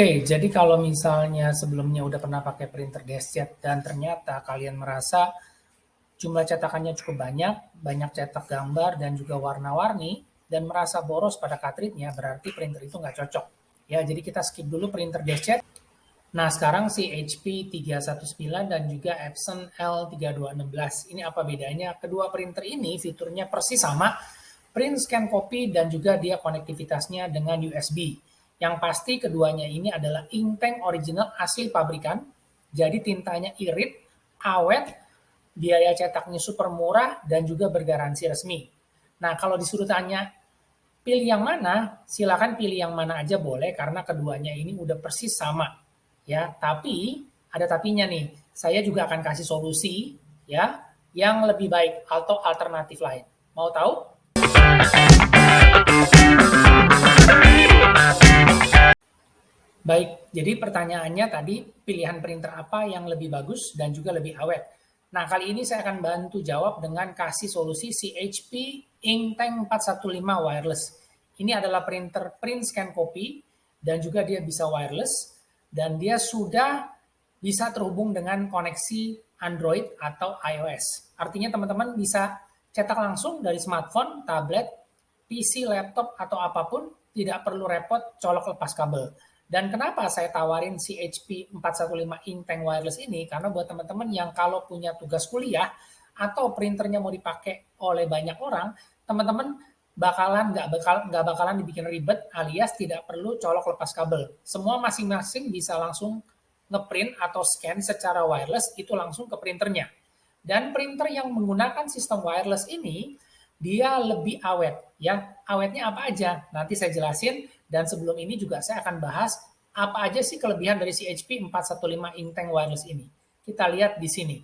Oke, jadi kalau misalnya sebelumnya udah pernah pakai printer desktop dan ternyata kalian merasa jumlah cetakannya cukup banyak, banyak cetak gambar dan juga warna-warni, dan merasa boros pada cartridge-nya, berarti printer itu nggak cocok. Ya, jadi kita skip dulu printer desktop. Nah, sekarang si HP 319 dan juga Epson L3216. Ini apa bedanya? Kedua printer ini fiturnya persis sama, print, scan, copy, dan juga dia konektivitasnya dengan USB. Yang pasti keduanya ini adalah inktank original asli pabrikan, jadi tintanya irit, awet, biaya cetaknya super murah, dan juga bergaransi resmi. Nah, kalau disuruh tanya pilih yang mana, silakan pilih yang mana aja boleh karena keduanya ini udah persis sama. Ya, tapi ada tapinya nih. Saya juga akan kasih solusi ya yang lebih baik atau alternatif lain. Mau tahu? Baik, jadi pertanyaannya tadi pilihan printer apa yang lebih bagus dan juga lebih awet. Nah, kali ini saya akan bantu jawab dengan kasih solusi si HP Inktank 415 Wireless. Ini adalah printer print scan copy dan juga dia bisa wireless dan dia sudah bisa terhubung dengan koneksi Android atau iOS. Artinya teman-teman bisa cetak langsung dari smartphone, tablet, PC, laptop, atau apapun, tidak perlu repot colok lepas kabel. Dan kenapa saya tawarin si HP 415 Inktank Wireless ini? Karena buat teman-teman yang kalau punya tugas kuliah atau printernya mau dipakai oleh banyak orang, teman-teman nggak bakalan dibikin ribet alias tidak perlu colok lepas kabel. Semua masing-masing bisa langsung ngeprint atau scan secara wireless itu langsung ke printernya. Dan printer yang menggunakan sistem wireless ini dia lebih awet ya. Awetnya apa aja? Nanti saya jelasin dan sebelum ini juga saya akan bahas apa aja sih kelebihan dari si HP 415 Inktank Wireless ini. Kita lihat di sini.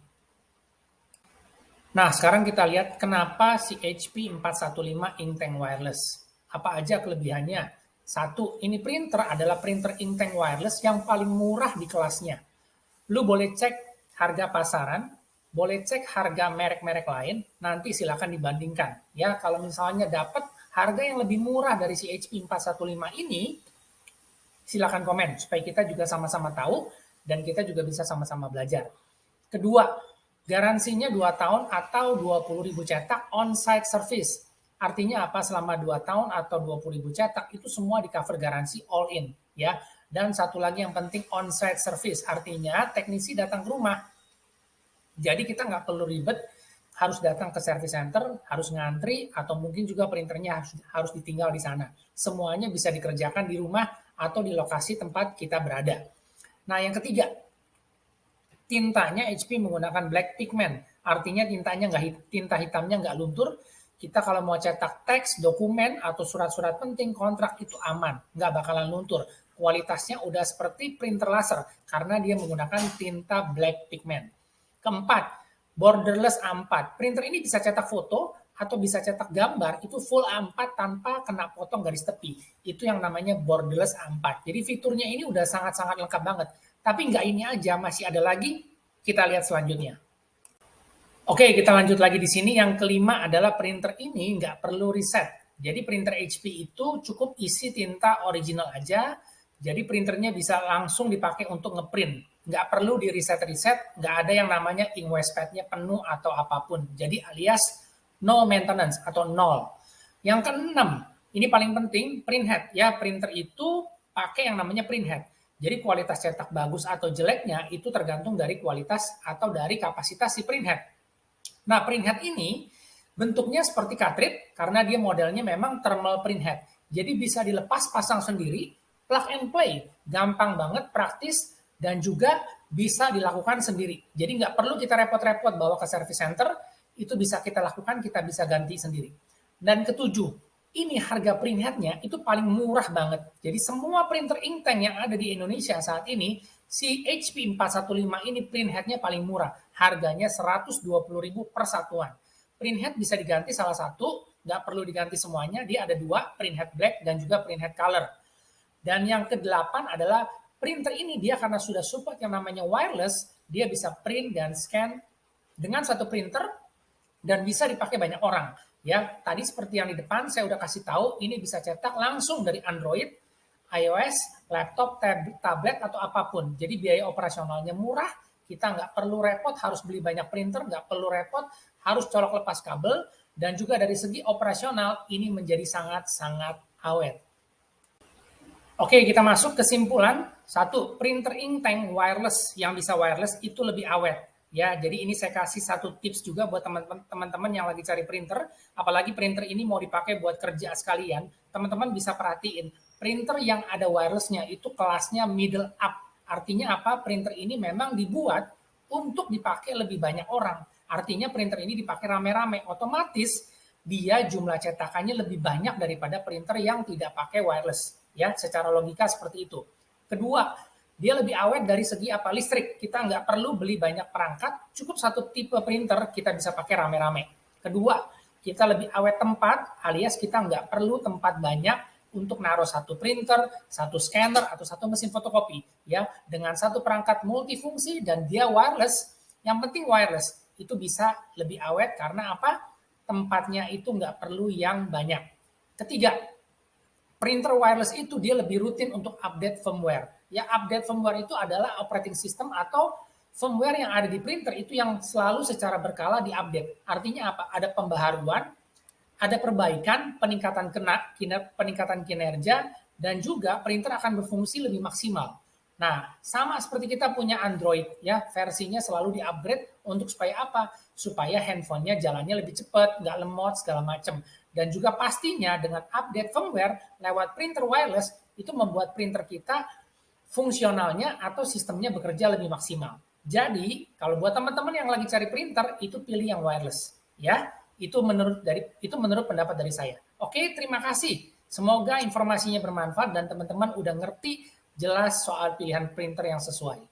Nah, sekarang kita lihat kenapa si HP 415 Inktank Wireless. Apa aja kelebihannya? Satu, ini printer adalah printer Inktank Wireless yang paling murah di kelasnya. Lu boleh cek harga pasaran, boleh cek harga merek-merek lain, nanti silakan dibandingkan. Ya, kalau misalnya dapat harga yang lebih murah dari si HP 415 ini, silakan komen supaya kita juga sama-sama tahu dan kita juga bisa sama-sama belajar. Kedua, garansinya 2 tahun atau 20.000 cetak on-site service. Artinya apa? Selama 2 tahun atau 20.000 cetak itu semua di cover garansi all in ya. Dan satu lagi yang penting on-site service, artinya teknisi datang ke rumah. Jadi kita nggak perlu ribet harus datang ke service center, harus ngantri, atau mungkin juga printernya harus ditinggal di sana. Semuanya bisa dikerjakan di rumah atau di lokasi tempat kita berada. Nah, yang ketiga, tintanya HP menggunakan black pigment, artinya tinta hitamnya nggak luntur. Kita kalau mau cetak teks, dokumen, atau surat-surat penting, kontrak itu aman, nggak bakalan luntur. Kualitasnya udah seperti printer laser karena dia menggunakan tinta black pigment. Keempat, borderless A4. Printer ini bisa cetak foto atau bisa cetak gambar itu full A4 tanpa kena potong garis tepi. Itu yang namanya borderless A4. Jadi fiturnya ini udah sangat-sangat lengkap banget. Tapi nggak ini aja, masih ada lagi. Kita lihat selanjutnya. Oke, kita lanjut lagi di sini. Yang kelima adalah printer ini nggak perlu reset. Jadi printer HP itu cukup isi tinta original aja. Jadi printernya bisa langsung dipakai untuk ngeprint. Nggak perlu di reset-reset, nggak ada yang namanya ink waste pad-nya penuh atau apapun. Jadi alias no maintenance atau nol. Yang keenam, ini paling penting, print head. Ya, printer itu pakai yang namanya print head. Jadi kualitas cetak bagus atau jeleknya itu tergantung dari kualitas atau dari kapasitas si print head. Nah, print head ini bentuknya seperti cartridge karena dia modelnya memang thermal print head. Jadi bisa dilepas pasang sendiri, plug and play, gampang banget, praktis, dan juga bisa dilakukan sendiri. Jadi nggak perlu kita repot-repot bawa ke service center, itu bisa kita lakukan, kita bisa ganti sendiri. Dan ketujuh, ini harga print head-nya itu paling murah banget. Jadi semua printer inktank yang ada di Indonesia saat ini, si HP 415 ini print head-nya paling murah. Harganya 120.000 per satuan. Print head bisa diganti salah satu, nggak perlu diganti semuanya. Dia ada dua, print head black dan juga print head color. Dan yang kedelapan adalah printer ini dia karena sudah support yang namanya wireless, dia bisa print dan scan dengan satu printer dan bisa dipakai banyak orang. Ya, tadi seperti yang di depan saya udah kasih tahu, ini bisa cetak langsung dari Android iOS, laptop, tablet, atau apapun. Jadi biaya operasionalnya murah, kita nggak perlu repot harus beli banyak printer, nggak perlu repot harus colok lepas kabel, dan juga dari segi operasional ini menjadi sangat-sangat awet. Oke, kita masuk kesimpulan. Satu, printer inktank wireless yang bisa wireless itu lebih awet. Ya, jadi ini saya kasih satu tips juga buat teman-teman yang lagi cari printer, apalagi printer ini mau dipakai buat kerja sekalian, teman-teman bisa perhatiin, printer yang ada wirelessnya itu kelasnya middle up. Artinya apa? Printer ini memang dibuat untuk dipakai lebih banyak orang. Artinya printer ini dipakai rame-rame, otomatis dia jumlah cetakannya lebih banyak daripada printer yang tidak pakai wireless. Ya, secara logika seperti itu. Kedua, dia lebih awet dari segi apa? Listrik. Kita nggak perlu beli banyak perangkat, cukup satu tipe printer kita bisa pakai rame-rame. Kedua, kita lebih awet tempat, alias kita nggak perlu tempat banyak untuk naruh satu printer, satu scanner, atau satu mesin fotokopi. Ya, dengan satu perangkat multifungsi dan dia wireless, yang penting wireless, itu bisa lebih awet karena apa? Tempatnya itu nggak perlu yang banyak. Ketiga, printer wireless itu dia lebih rutin untuk update firmware. Ya, update firmware itu adalah operating system atau firmware yang ada di printer itu yang selalu secara berkala diupdate. Artinya apa? Ada pembaharuan, ada perbaikan, peningkatan kinerja, dan juga printer akan berfungsi lebih maksimal. Nah, sama seperti kita punya Android, ya, versinya selalu di-upgrade untuk supaya apa? Supaya handphonenya jalannya lebih cepat, nggak lemot, segala macam. Dan juga pastinya dengan update firmware lewat printer wireless, itu membuat printer kita fungsionalnya atau sistemnya bekerja lebih maksimal. Jadi, kalau buat teman-teman yang lagi cari printer, itu pilih yang wireless. Ya, itu menurut pendapat dari saya. Oke, terima kasih. Semoga informasinya bermanfaat dan teman-teman udah ngerti jelas soal pilihan printer yang sesuai.